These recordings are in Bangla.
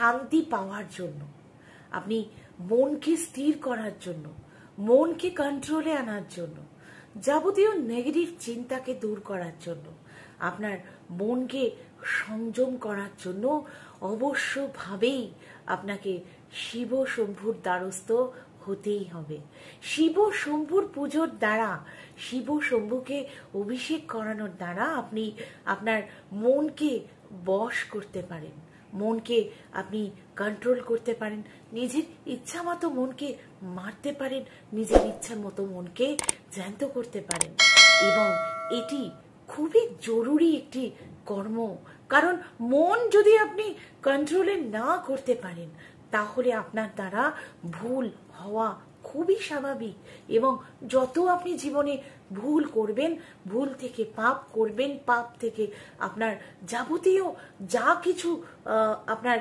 শান্তি পাওয়ার জন্য, আপনি মনকে স্থির করার জন্য, মনকে কন্ট্রোলে আনার জন্য, যাবতীয় নেগেটিভ চিন্তাকে দূর করার জন্য, আপনার মনকে সংযম করার জন্য অবশ্যভাবেই আপনাকে শিব শম্ভুর দ্বারস্থ হতেই হবে। শিব শম্ভুর পুজোর দ্বারা, শিব শম্ভুকে অভিষেক করানোর দ্বারা আপনি আপনার মনকে বশ করতে পারেন, মনকে আপনি কন্ট্রোল করতে পারেন, নিজের ইচ্ছা মতো মনকে মারতে পারেন, নিজের ইচ্ছা মতো মনকে জ্যান্ত করতে পারেন। এবং এটি খুবই জরুরি একটি কর্ম, কারণ মন যদি আপনি কন্ট্রোলে না করতে পারেন তাহলে আপনার দ্বারা ভুল হওয়া খুবই স্বাভাবিক। এবং যত আপনি জীবনে ভুল করবেন, ভুল থেকে পাপ করবেন, পাপ থেকে আপনার যাবতীয় যা কিছু আপনার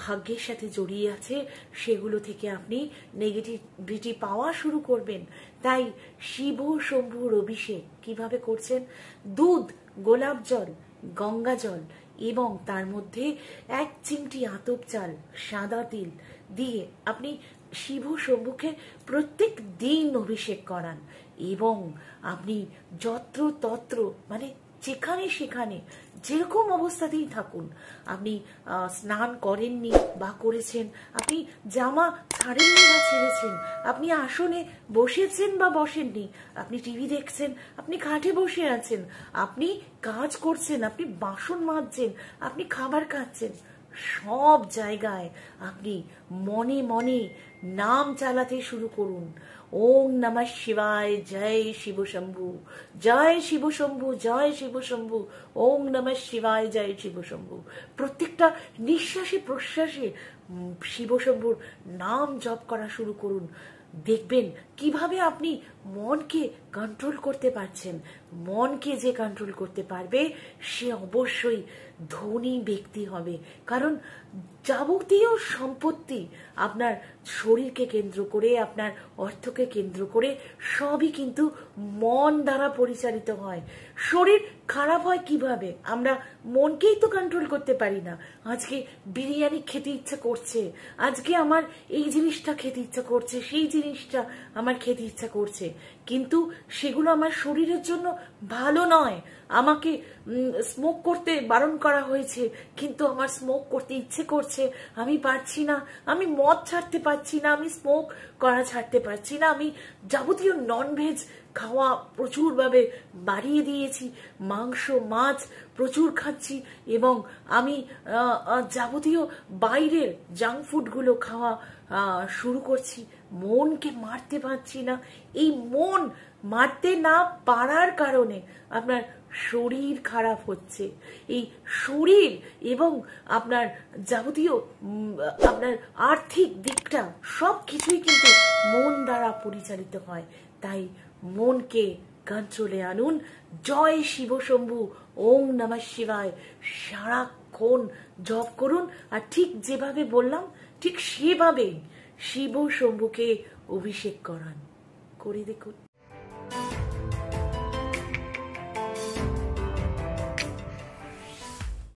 ভাগ্যের সাথে জড়িয়ে আছে সেগুলো থেকে আপনি নেগেটিভিটি পাওয়া শুরু করবেন। তাই শিব শম্ভুর অভিষেক কিভাবে করছেন? দুধ, গোলাপ জল, গঙ্গা জল এবং তার মধ্যে 1 চিমটি আতপ চাল, সাদা তিল দিয়ে আপনি শিব শম্ভুকে প্রত্যেক দিন অভিষেক করান। এবং আপনি যত্র তত্র মানে যেখানে সেখানে যেরকম অবস্থাতেই থাকুন, আপনি স্নান করেননি বা করেছেন, আপনি জামা ছাড়েননি বা ছেড়েছেন, আপনি আসনে বসেছেন বা বসেননি, আপনি টিভি দেখছেন, আপনি খাটে বসে আছেন, আপনি কাজ করছেন, আপনি বাসন মাজছেন, আপনি খাবার খাচ্ছেন, সব জায়গায় আপনি মনে মনে নাম চালাতে শুরু করুন। ওম নমঃ শিবায়, জয় শিব শম্ভু, জয় শিব শম্ভু, জয় শিব শম্ভু, ওম নমঃ শিবায়, জয় শিব শম্ভু। প্রত্যেকটা নিঃশ্বাসে প্রশ্বাসে শিব শম্ভুর নাম জপ করা শুরু করুন। দেখবেন কিভাবে আপনি মনকে কন্ট্রোল করতে পারছেন। মনকে যে কন্ট্রোল করতে পারবে সে অবশ্যই ধনী ব্যক্তি হবে, কারণ যাবতীয় সম্পত্তি আপনার শরীরকে কেন্দ্র করে, আপনার অর্থকে কেন্দ্র করে সবই কিন্তু মন দ্বারা পরিচালিত হয়। শরীর খারাপ হয় কিভাবে? আমরা মনকেই তো কন্ট্রোল করতে পারি না। আজকে বিরিয়ানি খেতে ইচ্ছা করছে, আজকে আমার এই জিনিসটা খেতে ইচ্ছা করছে, সেই জিনিসটা আমার খেতে ইচ্ছা করছে, কিন্তু সেগুলো আমার শরীরের জন্য ভালো নয়। আমাকে স্মোক করতে বারণ করা হয়েছে, কিন্তু আমার স্মোক করতে ইচ্ছে করছে, আমি পারছি না, আমি মদ ছাড়তে পারছি না, আমি স্মোক করা ছাড়তে পারছি না, আমি যাবতীয় ননভেজ খাওয়া প্রচুরভাবে বাড়িয়ে দিয়েছি, মাংস মাছ প্রচুর খাচ্ছি, এবং আমি যাবতীয় বাইরের জাঙ্ক ফুডগুলো খাওয়া শুরু করছি, মনকে মারতে পারছি না। এই মন মারতে না পারার কারণে আপনার শরীর খারাপ হচ্ছে। এই শরীর এবং আপনার যাবতীয় আপনার আর্থিক দিকটা সব কিছুই কিন্তু মন দ্বারা পরিচালিত হয়। তাই মনকে কন্ট্রোলে আনুন। জয় শিব শম্ভু, ওম নমঃ শিবায় সারাক্ষণ জপ করুন। আর ঠিক যেভাবে বললাম ঠিক সেভাবে শিব শম্ভুকে অভিষেক করান, করে দেখুন।